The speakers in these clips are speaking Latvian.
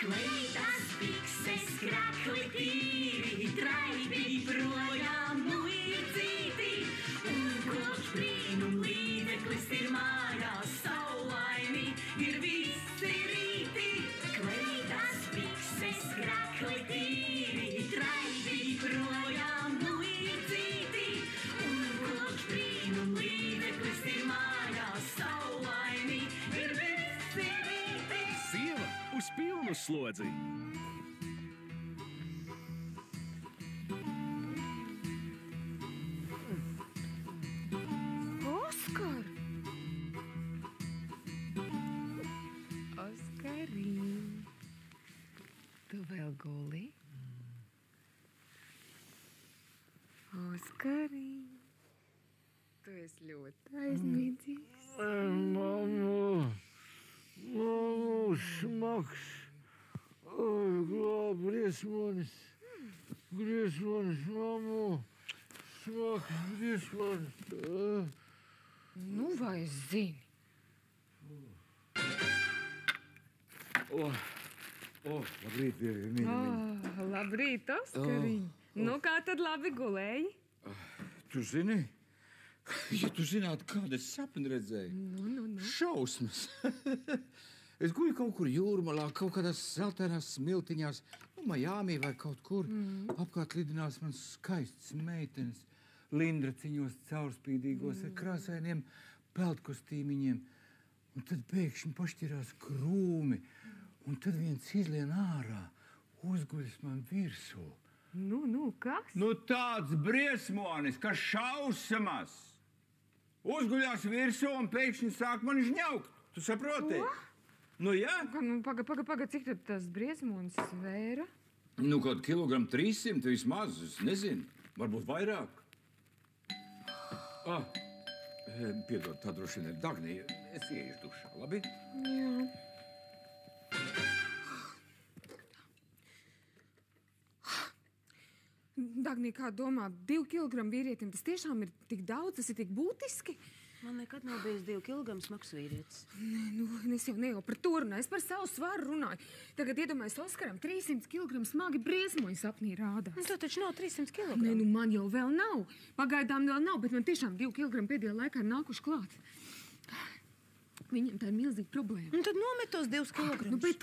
Kleitas pikses, krakli tīri, traipi projām muļcīti, un kopš brīnum līdzeklis ir mājās, saulaini ir visi rīti. Kleitas pikses, krakli tīri, traipi projām muļcīti, un kopš brīnum līdzeklis ir mājās, saulaini ir visi rīti. Sieva uz pilnu slodzi! Oskar! Oskarīn! Tu vēl guli? Oskarīn! Tu esi ļoti aizmīdzīgs. Mammu, smags. Briesmonis, mammu. Smags, briesmonis. Nu, vai es zini? Labrīt, mīļa. Labrīt, Oskariņ. Nu, kā tad labi gulēji? Tu zini? Ja tu zinātu, kādu es sapni redzēju. Šausmas. Es guļu kaut kur jūrmalā, kaut kādās zeltainās smiltiņās, Majāmī vai kaut kur. Apkārt lidinās man skaists meitenes, lindraciņos caurspīdīgos ar krāsainiem peldkostīmiņiem. Un tad pēkšņi pašķirās krūmi, un tad viens izlien ārā, uzguļas man virsū. Nu, kas? Nu tāds briesmonis, ka šausmas. Uzguļās virsū un pēkšņi sāk man žņaukt. Tu saproti? Ko? Nu, jā. Paga, cik tad tas briesmonis svēra? Nu, kaut kilogramu 300 vismaz, es nezinu. Varbūt vairāk. Piedod, tā droši vien ir Dagnija. Es ieiešu dušā, labi? Jā. Dagnija, kā domā, 2 kilogramu vīrietim tas tiešām ir tik daudz, tas ir tik būtiski? Man nekad nav bijis 2 kilogramu smags vīrietis. Es jau ne par to runāju, es par savu svaru runāju. Tagad iedomājies Oskaram 300 kilogramu smagi briesmoņi sapnī rādās. Un tev taču nav 300 kilogramu. Nē, man jau vēl nav. Pagaidām vēl nav, bet man tiešām 2 kilogramu pēdējā laikā ir nākuši klāt. Viņam tā ir milzīga problēma. Un tad nomet tos 2 kilogramus. Bet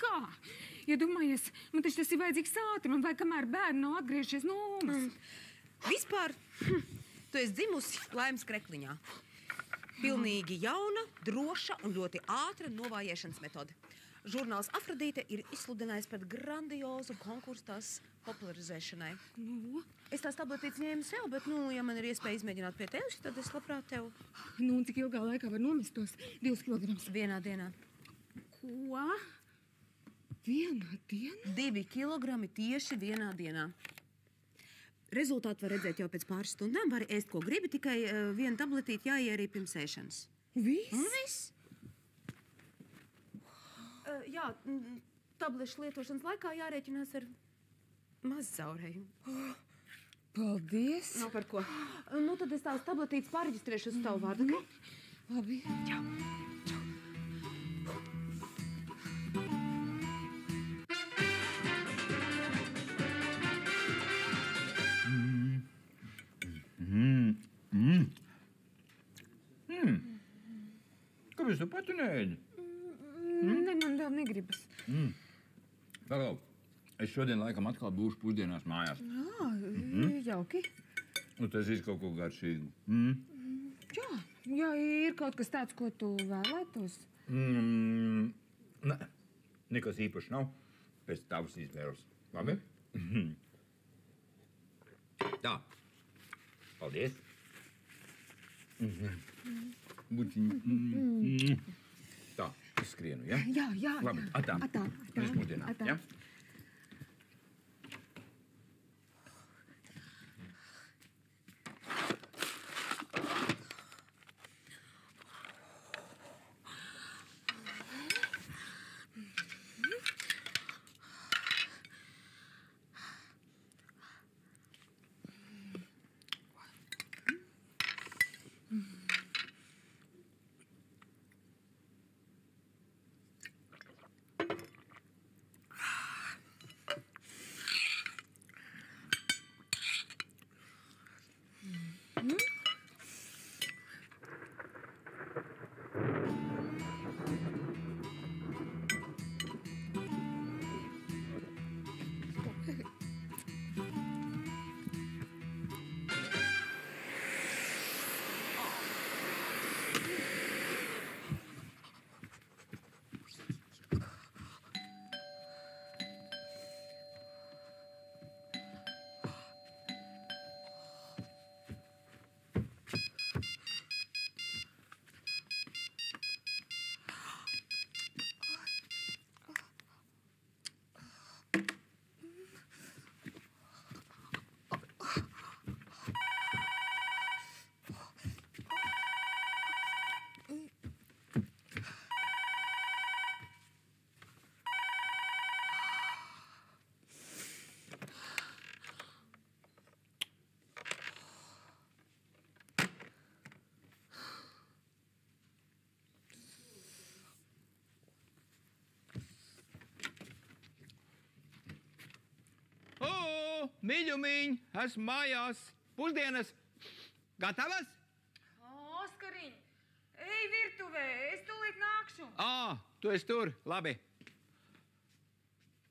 kā? Ja domājies, man taču tas ir vajadzīgs ātri, man vajag, kamēr bērni nav atgriežies no Omas. Vispār, tu esi dzimusi Laimas krekliņā. Pilnīgi jauna, droša un ļoti ātra novājēšanas metode. Žurnāls Afrodīte ir izsludinājis par grandiozu konkursu tās popularizēšanai. Es tās tabletītes ņēmu sev, bet, ja man ir iespēja izmēģināt pie tevis, tad es labprāt tev... Un cik ilgā laikā var nomest tos 2 kilogramus? Vienā dienā. Ko? Vienā dienā? 2 kilogrami tieši vienā dienā. Rezultātu var redzēt jau pēc pāris stundām. Vari ēst, ko gribi, tikai viena tabletīte jāierī pirms ēšanas. Viss? Un viss? Jā, tablešu lietošanas laikā jārēķinās ar mazu zaurējumu. Paldies! Nav par ko. Tad es tās tabletītes pārreģistrēšu uz tavu vārdu, ok? Labi. Jā. Kāpēc tu pati neēdi? Ne, man vēl negribas. Pagalau, es šodien laikam atkal būšu pusdienās mājās. Jauki. Un tas ir kaut ko garšīgu. Jā, ir kaut kas tāds, ko tu vēlētos. Nē, nekas īpaši nav. Pēc tavas izvēles. Labi? Tā. Paldies. Bučiņi. Tā, es skrienu, ja? Jā. Labi, atā. Līdz mūsdienām, ja? Mīļumiņ, esmu mājās. Pusdienas. Gatavas? Oskariņ, ej virtuvē, es tūlīt nākšu. Tu esi tur. Labi.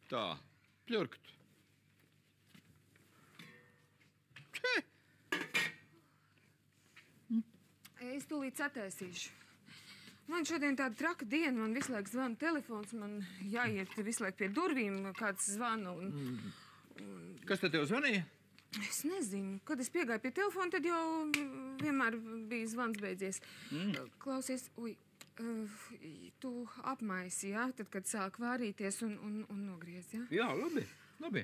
Tā, pļurkt. Es tūlīt sataisīšu. Man šodien tāda traka diena, man visu laiku zvana telefons, man jāiet visu laiku pie durvīm, kāds zvana. Kas tad tev zvanīja? Es nezinu, kad es piegāju pie telefona, tad jau vienmēr bija zvans beidzies. Klausies, tu apmaisi, jā, tad, kad sāk vārīties un nogriez, jā? Jā, labi, labi.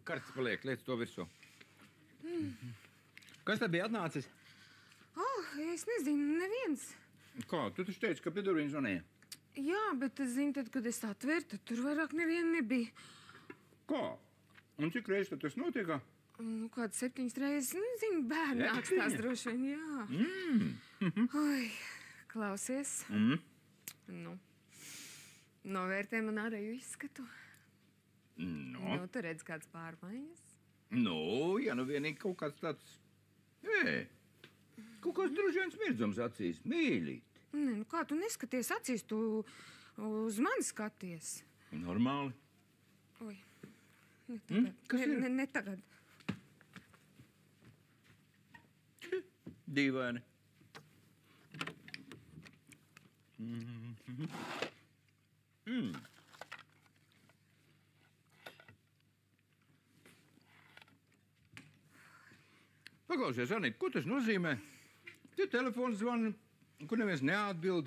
Karsts paliek, liec to virsū. Kas tad bija atnācis? Es nezinu, neviens. Kā? Tu taču teici, ka pie durvīm zvanīja. Jā, bet es zinu, tad, kad es atveru, tad tur vairāk neviena nebija. Kā? Un cik reizes tad tas notiek? Kāds 7 reizes, nezinu, bērni nāks tās droši vien, jā. Oi, klausies. Nu, novērtē man ārēju izskatu. Nu, tu redz kāds pārmaiņas? Nu, ja nu vienīgi kaut kāds tāds... Kaut kāds droši vien smirdzums acīs, mīļīt. Nē, nu kā tu neskaties acīs, tu uz mani skaties. Normāli. Oi, ne tagad. Kas ir? Ne tagad. Dīvaini. Paklausies, Anita, ko tas nozīmē? Te telefons zvana, kur neviens neatbild.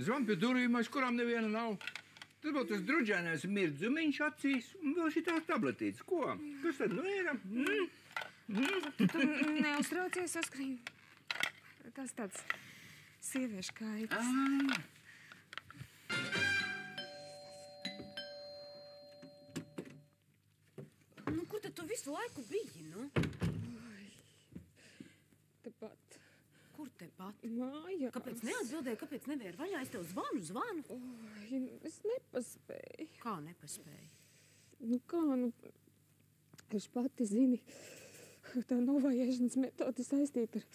Zvan pie durvīm, aiz kurām neviena nav. Tad vēl tas druģēnais mirdzumiņš acīs un vēl šitās tabletītes. Ko? Kas tad nu ir? Tu neuztraucies, Oskariņ. Tas tāds sieviešu kaitis. Nu, kur tad tu visu laiku biji, nu? Tepat. Kur tepat? Mājās. Kāpēc neatbildēji, kāpēc nevēri vaļā? Es tev zvanu. Oi, es nepaspēju. Kā nepaspēji? Nu kā, es pati zini, tā novājēšanas metode saistīta ar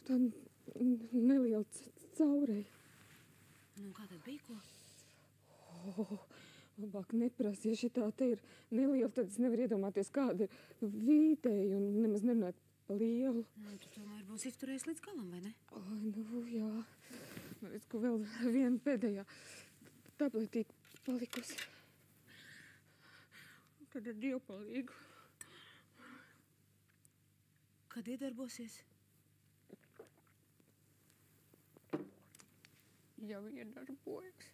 tā nelielu caurēju. Nu, kā tad bija, ko? Labāk neprasa, ja šitā te ir neliela, tad es nevaru iedomāties, kāda ir vītēji un nemaz nerunāt par lielu. Nu, tu tomēr būsi izturējis līdz galam, vai ne? Nu, jā. Redz, ko vēl viena pēdējā tabletīte palikusi. Tad ar dievpalīgu. Kad iedarbosies? Jau iedarbojas.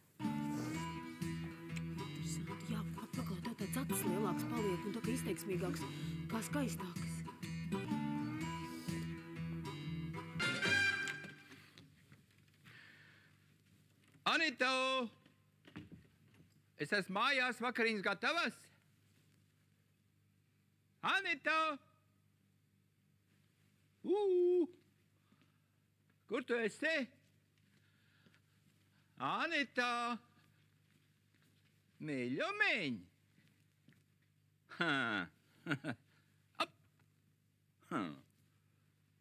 Interesanti. Jā, paklāt, tā tāds acis lielāks paliek un tā kā izteiksmīgāks, kā skaistāks. Anita! Es esmu mājās, vakariņas gatavas? Anita! Kur tu esi? Anita! Mīļumiņ!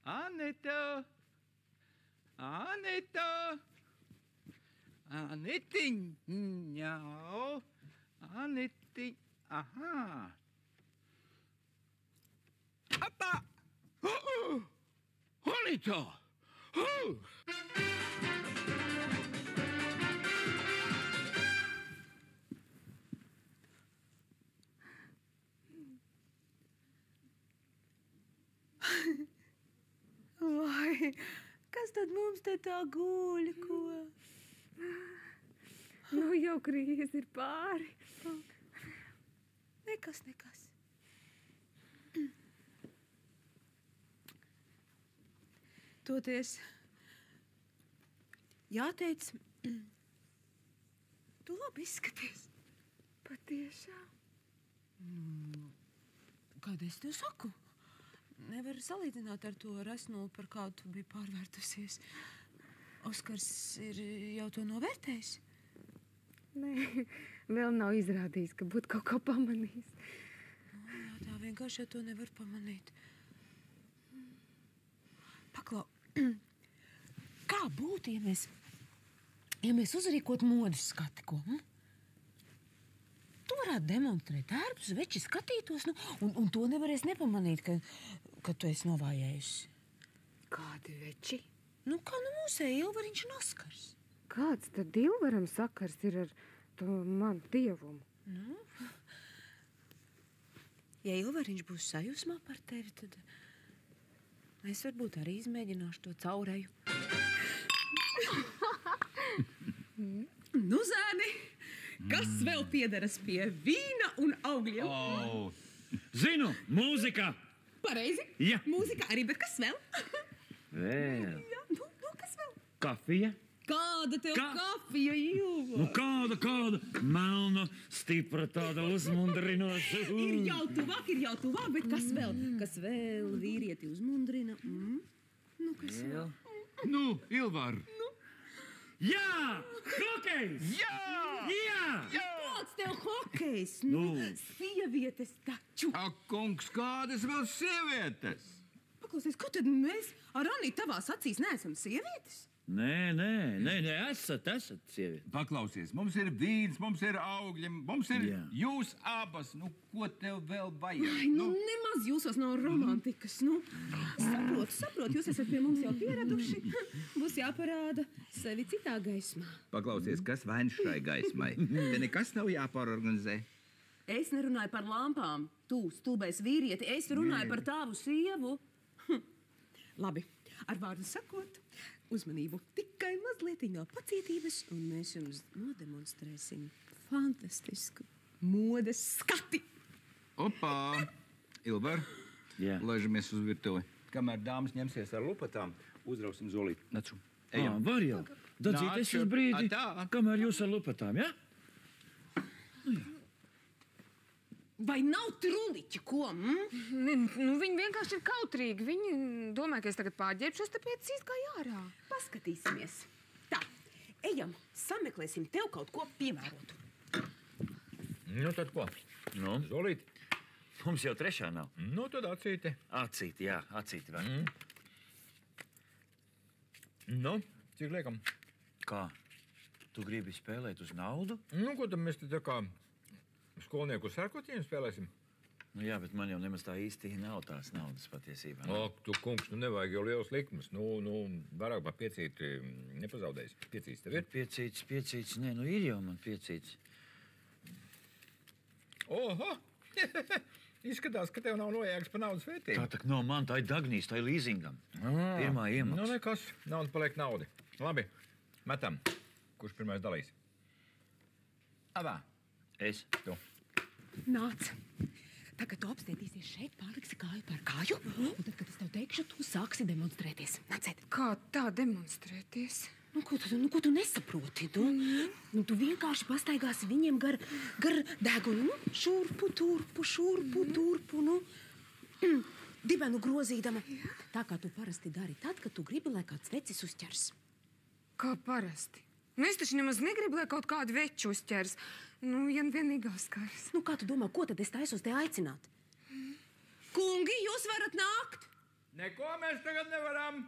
Anita! Anita! Anitiņa! Anitiņa! Aha! Apā! Anita! Vai, kas tad mums te tā guļ, ko? Nu, jau krīze ir pāri. Nekas. Toties jāteic, Tu labi izskaties. Patiešām. Kāda es tev saku? Nevar salīdzināt ar to resnulu, par kādu tu biji pārvērtusies. Oskars ir jau to novērtējis? Nē, vēl nav izrādījis, ka būtu kaut ko pamanījis. Jā, tā vienkārši jau to nevar pamanīt. Paklau, kā būtu, ja mēs uzrīkot modes skati, ko? Tu varētu demonstrēt ērpus, veči skatītos, un to nevarēs nepamanīt, ka tu esi novājējusi. Kādi veči? Kā mūsēji Ilvariņš un Oskars? Kāds tad Ilvaram sakars ir ar to manu dievumu? Ja Ilvariņš būs sajūsmā par tevi, tad es varbūt arī izmēģināšu to caurēju. Zēni, kas vēl piederas pie vīna un augļiem? Zinu, mūzika! Pareizi. Jā. Mūzika arī, bet kas vēl? Vēl. Jā, kas vēl? Kafija? Kāda tev kafija, Ilva? Kāda? Melna, stipra, tāda uzmundrinoša. Ir jau tuvāk, bet kas vēl? Kas vēl vīrieti uzmundrina? Kas vēl? Ilvar! Jā! Hokejs! Jā! Kāds tev hokejs? Sievietes taču! Ak, kungs, kādas vēl sievietes? Paklausies, ko tad mēs ar Anītu tavās acīs neesam sievietes? Nē, esat sieviete. Paklausies, mums ir vīns, mums ir augļi, mums ir jūs abas. Ko tev vēl vajag? Nemaz jūsos nav romantikas. Saprotu, jūs esat pie mums jau pieraduši. Būs jāparāda sevi citā gaismā. Paklausies, kas vainš šai gaismai? Te nekas nav jāpārorganizē. Es nerunāju par lampām. Tu, stulbais vīrieti, es runāju par tavu sievu. Labi, ar vārdu sakot, uzmanību. Tikai mazlietiņā pacietības, un mēs jums nodemonstrēsim fantastisku modes skati. Opā! Ilvar, laižamies uz virtuvi. Kamēr dāmas ņemsies ar lupatām, uzrausim Zolīti. Nacu, ejam. Var jau. Dadzīties uz brīdi, kamēr jūs ar lupatām, ja? Vai nav truliķi, ko? Viņi vienkārši ir kautrīgi. Viņi domā, ka es tagad pārģērbšos, tāpēc izgāju ārā. Paskatīsimies. Tā, ejam, sameklēsim tev kaut ko piemērotu. Tad ko? Zolīti? Mums jau trešā nav. Tad acīti. Acīti, jā, acīti var. Cik liekam? Kā? Tu gribi spēlēt uz naudu? Ko tad mēs te tā kā skolnieku sērkotiņu spēlēsim? Jā, bet man jau nemaz tā īsti nav tās naudas patiesībā. Ak, tu kungs, nevajag jau liels likmes. Vairāk par piecīti nepazaudējis. Piecīts tev ir? Piecīts, nē, ir jau man piecīts. Oho! Izskatās, ka tev nav nojēgas par naudas vērtību. Tā tak nav man, tā ir Dagnīs, tā ir līzingam. Pirmā iemaksa. Nekas, nauda paliek naudi. Labi, metam. Kurš pirmais dalīs? Abā. Es. Tu. Nāc. Tagad tu apstētīsies šeit, pārliksi kāju par kāju, un tad, kad es tev teikšu, tu sāksi demonstrēties. Nāciet. Kā tā demonstrēties? Ko tu nesaproti? Tu vienkārši pastaigāsi viņiem gar degunu. Šurpu, turpu. Dibenu grozīdama. Tā kā tu parasti dari tad, kad tu gribi, lai kāds vecis uzķers. Kā parasti? Es taču nemaz negribu, lai kaut kādu veču uzķers. Ja vienīgi Oskars. Kā tu domā, ko tad es taisos te aicināt? Kungi, jūs varat nākt? Neko mēs tagad nevaram.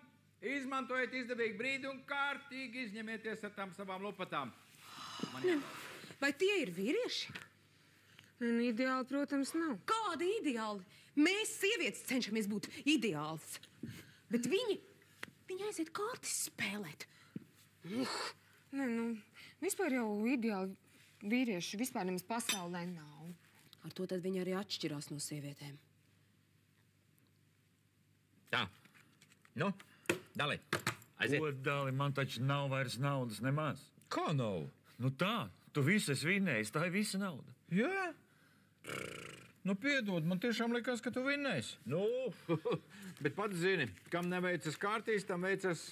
Izmantojiet izdevīgu brīdi un kārtīgi izņemieties ar tām savām lupatām. Vai tie ir vīrieši? Ideāli, protams, nav. Kādi ideāli? Mēs sievietes cenšamies būt ideāls. Bet viņi aiziet kārtis spēlēt. Vispār jau ideāli vīrieši vispār nemaz pasaulē nav. Ar to tad viņi arī atšķirās no sievietēm. Tā. Dali. Aiziet. Ko dali? Man taču nav vairs naudas nemaz. Kā nav? Tā, tu visu esi vinnējis, tā ir visa nauda. Jā. Piedod, man tiešām likās, ka tu vinnēsi. Bet pats zini, kam neveicas kārtīs, tam veicas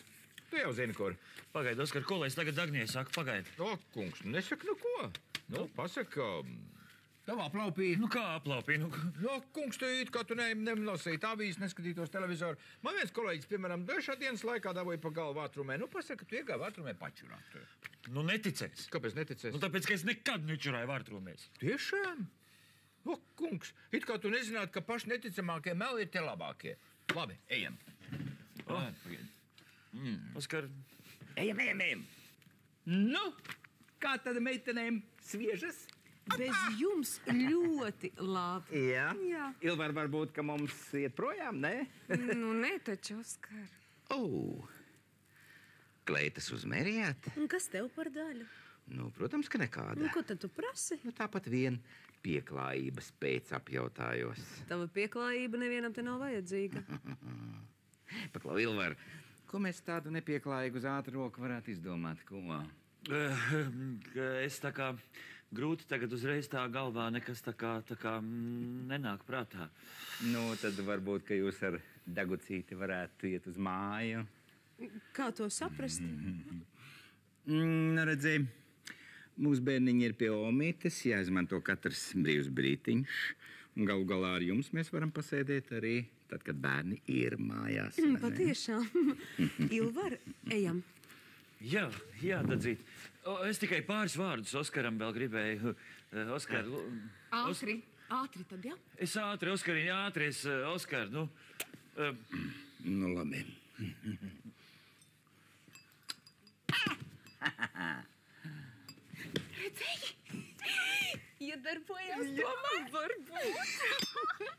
Tu jau zini, kur. Pagaid, Oskar, ko lai es tagad Dagnijai saku? Pagaid. O, kungs, nesaka neko. Nu, pasaka, tavā plaupī. Nu kā aplaupī? Nu, No, kungs, tu it kā tu nenosīti avīzes, neskatītos televizoru. Man viens kolēģis, piemēram, dažā dienas laikā dabūja pa galvu vātrumē. Nu, pasaka, tu iegāji vātrumē pačurāt. nu neticēs. Kāpēc neticēsi? Nu tāpēc, ka es nekad nečurāju vārtrūmies. Tiešām? O, kungs, it kā tu nezinātu, ka paši neticamākie meli ir tie labākie. Labi, ejam. Oskar, Ejam. Nu, kā tad meitenēm sviežas? Bez jums ļoti labi. Jā. Jā. Ilvar, varbūt, ka mums iet projām, ne? Nu, nē, taču, Oskar. Kleitas uzmērījāt? Un kas tev par daļu? Nu, protams, ka nekāda. Ko tad tu prasi? Nu, tāpat vien pieklājības pēc apjautājos. Tava pieklājība nevienam te nav vajadzīga. Paklau, Ilvar, ko mēs tādu nepieklājīgu uz ātru roku varētu izdomāt? Ko? es tā kā grūti tagad uzreiz tā galvā nekas tā kā nenāk prātā. Nu, tad varbūt, ka jūs ar Dagucīti varētu iet uz māju. Kā to saprast? Nu, redzēji, mūsu bērniņi ir pie omītes, jāizmanto katrs brīvs brītiņš. Un galu galā ar jums mēs varam pasēdēt arī tad, kad bērni ir mājās. vai ne? Patiešām. Ilvar, ejam. Jā, Dadzīt. Es tikai pāris vārdus Oskaram vēl gribēju. Oskar, Ātri tad, jā? es ātri, Oskariņ, ātri, Oskar, nu. Nu, labi. Redzēji? Iedarbojās tomēr. Varbūt.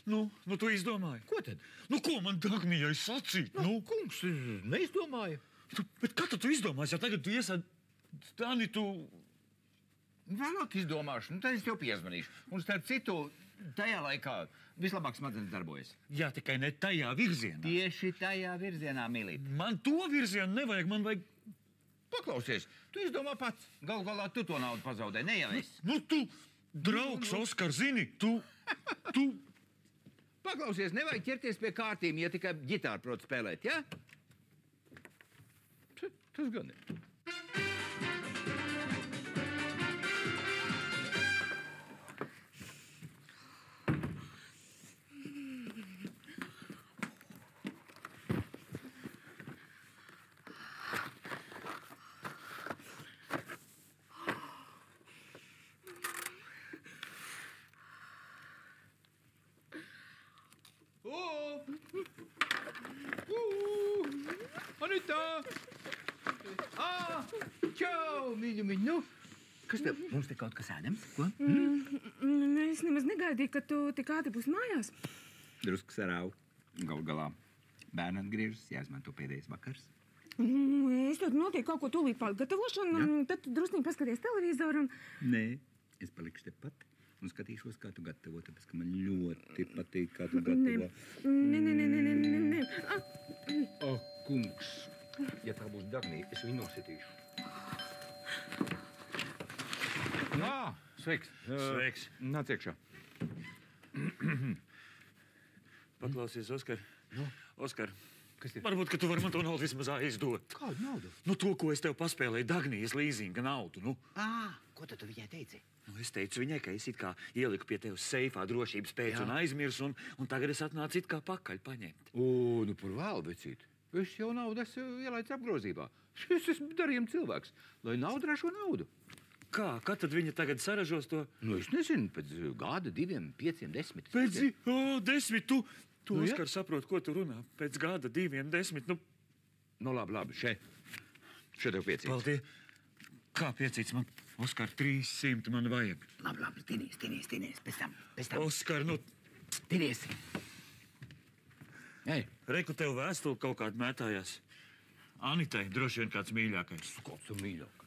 Nu, tu izdomāji. Ko tad? Nu, ko man Dagnijai sacīt? Nu, kungs, neizdomāju. Bet kā tu izdomāsi? Ja tagad tu iesādi Stani, tu... Vēlāk izdomāšu, nu tad es tev piezvanīšu. Un starp citu, tajā laikā vislabāk smadzenes darbojas. Jā, tikai ne tajā virzienā. Tieši tajā virzienā, mīlīt. Man to virzienu nevajag, man vajag... Paklausies, tu izdomā pats. Galu galā tu to naudu pazaudē, ne jau es. Nu, tu, draugs, Oskar, zini, tu... Paklausies, nevajag ķerties pie kārtīm, ja tikai ģitāru prot spēlēt, ja? Tas gan ir. Anita! Čau, mīļu. Nu, kas tev? Mums te kaut kas ēdams, ko? Es nemaz negaidīju, ka tu tik ātri būs mājās. Drusku sarāvu. Galu galā bērni atgriežas, jāizmanto pēdējais vakars. Es ļoti noteikti kaut ko tūlīt pagatavošu, un tad tu drusnīgi paskaties televizoru. Nē, es palikšu tepat un skatīšos, kā tu gatavo, tāpēc, ka man ļoti patīk, kā tu gatavo. Nē. Ak, kungs, ja tā būs Dagnija, es viņu nositīšu. Sveiks. Sveiks. Nāc iekšā. Paklausies, Oskar. Oskar, Kas ir? varbūt, ka tu vari man to naudu vismaz aizdot. Kādu naudu? Nu, to, ko es tev paspēlēju Dagnijas līzinga naudu, nu. Ko tad tu viņai teici? Nu, es teicu viņai, ka es it kā ieliku pie tevis seifā drošības pēc un aizmirsu, un tagad es atnācu it kā pakaļ paņemt. Nu par vēl, vecīt. Es jau naudu esmu ielaidis apgrozībā. Es esmu darījuma cilvēks, lai naudu ražo naudu. Kā? Kad tad viņa tagad saražos to? Nu, es nezinu, pēc gada, 2, 5, 10. Pēc 10, tu, Nu, ja? Oskar, saprot, ko tu runā. Pēc gada, 2, 10, nu. Nu, labi, šeit tev 5. Paldies. Kā piecīts man? Oskar, 300 man vajag. Labi, tinies, pēc tam. Oskar, nu, Tinies. Ej, reku tev vēstuli kaut kāda mētājās. Anitai droši vien kāds mīļākais. kāds tu mīļākais.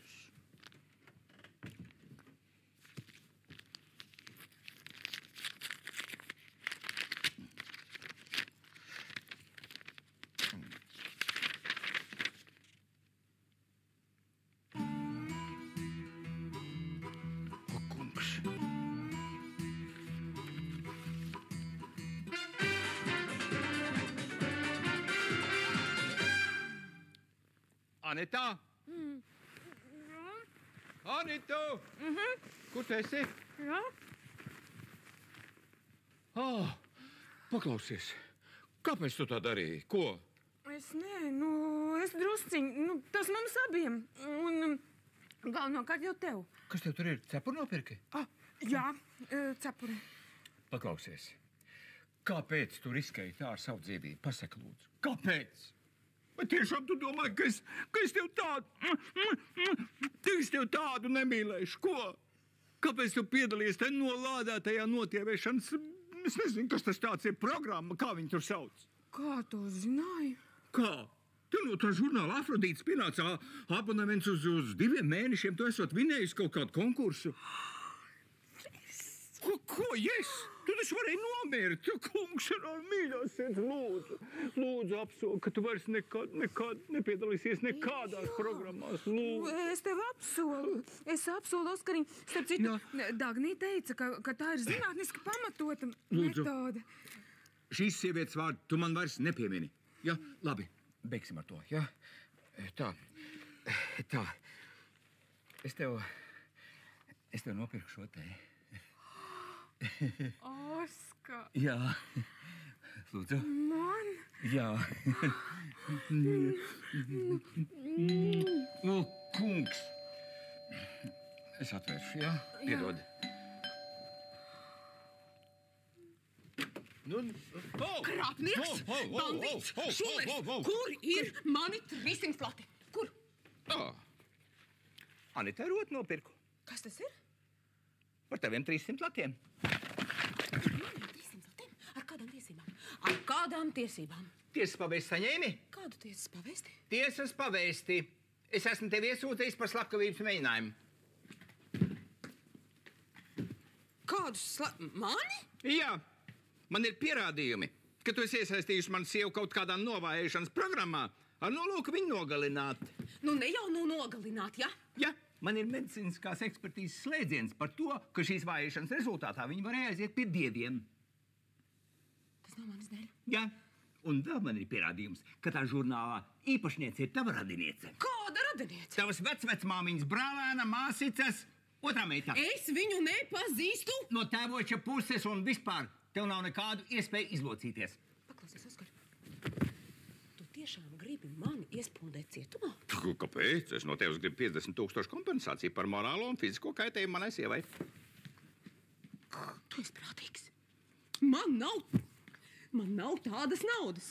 Anita! Anita! Kur tu esi? Jā, Paklausies, kāpēc tu tā darīji? Ko? es drusciņi, tas mums abiem. Un galvenokārt jau tev. Kas tev tur ir? Cepuri nopirki? Jā, cepuri. Paklausies, kāpēc tu riskēji tā ar savu dzīvību? Pasaki, lūdzu, kāpēc? Vai tiešām tu domāji, ka es tev tādu nemīlēšu? Ko? Kāpēc tu piedalījies tajā nolādētajā notievēšanas? Es nezinu, kas tas tāds ir programma, kā viņi tur sauc. Kā tu zināji? Kā? Tev no tā žurnāla Afrodītes pienāca abonements uz 2 mēnešiem. Tu esot vinējis kaut kādu konkursu. Ko, yes? Tu taču varēji nomirt. Kungs, mīļās sirds, lūdzu apsoli, ka tu vairs nekad nepiedalīsies nekādās programmās. Lūdzu. Es tev apsolu. Es apsolu, Oskariņ. Starp citu, Dagnī teica, ka tā ir zinātniski pamatota metode. Šīs sievietes vārdu tu man vairs nepiemini. Ja? Labi, beigsim ar to. Ja? Tā. Es tev nopirku šo te. Oskar. Jā. Lūdzu. Man? Jā. Kungs. Es atvēršu, jā? Piedod. Krāpnieks! Bandīts! Šulers! Kur ir mani 300 lati? Kur? Anita rot nopirku. Kas tas ir? Par taviem 300 latiem. 300 latiem? Ar kādām tiesībām? Ar kādām tiesībām? Tiesas pavēsti saņēmi? Kādu tiesas pavēsti? Tiesas pavēsti. Es esmu tevi iesūtījis par slepkavības mēģinājumu. Mani? Jā. Man ir pierādījumi, ka tu esi iesaistījusi manu sievu kaut kādā novājēšanas programmā ar nolūku viņu nogalināt. Nu, ne jau nogalināt, ja? Ja, man ir medicīniskās ekspertīzes slēdziens par to, ka šīs vājēšanas rezultātā viņi varēja aiziet pie dieviem. Tas nav manis dēļ. Ja, un vēl man ir pierādījums, ka tā žurnālā īpašniece ir tava radiniece. Kāda radiniece? Tavas vecmāmiņas brālēna, māsicas, otrā meita. Es viņu nepazīstu. No tēvoča puses un vispār. Tev nav nekādu iespēju izlocīties. Paklausies, Oskar. Tu tiešām gribi mani iespūdēt cietumā? Kāpēc? Es no tevis gribu 50 000 kompensāciju par morālo un fizisko kaitējumu manai sievai. Tu esi prātīgs. Man nav tādas naudas.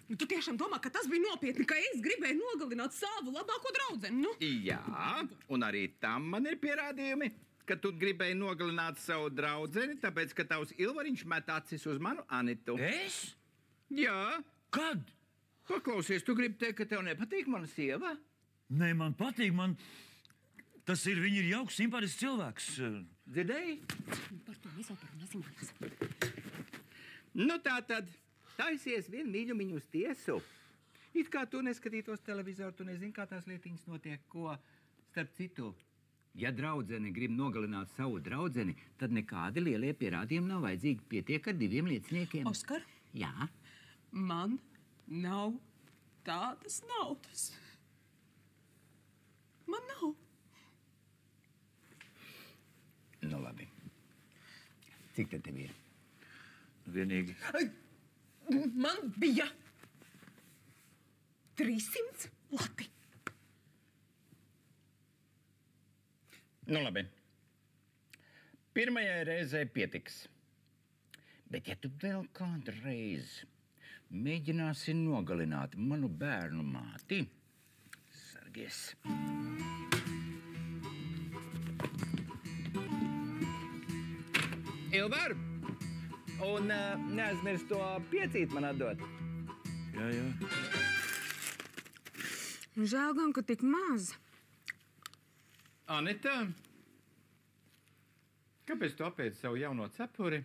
Tu tiešām domā, ka tas bija nopietni, ka es gribēju nogalināt savu labāko draudzeni, nu? Jā, un arī tam man ir pierādījumi. Ka tu gribēji nogalināt savu draudzeni, tāpēc, ka tavs Ilvariņš met acis uz manu Anitu. Es? Jā. Kad? Paklausies, tu gribi teikt, ka tev nepatīk mana sieva? Nē, man patīk. Viņa ir jauks, simpātisks cilvēks. Dzirdēji? Par to mēs vēl parunāsim mājās. Nu tā tad, taisies vien mīļumiņu uz tiesu. It kā tu neskatītos televizoru, tu nezini, kā tās lietiņas notiek, ko starp citu. Ja draudzene grib nogalināt savu draudzeni, tad nekādi lielie pierādījumi nav vajadzīgi. Pietiek ar 2 lieciniekiem. Oskar? Jā. Man nav tādas naudas. Man nav. Nu labi. Cik tad tev ir? Vienīgi. Man bija 300 lati. Nu labi. Pirmajai reizei pietiks. Bet ja tu vēl kādu reizi mēģināsi nogalināt manu bērnu māti, sargies. Ilvar, un neaizmirst to piecīt man atdot. Jā. Žēl gan, ka tik maz. Anita, kāpēc tu apēdi savu jauno cepuri?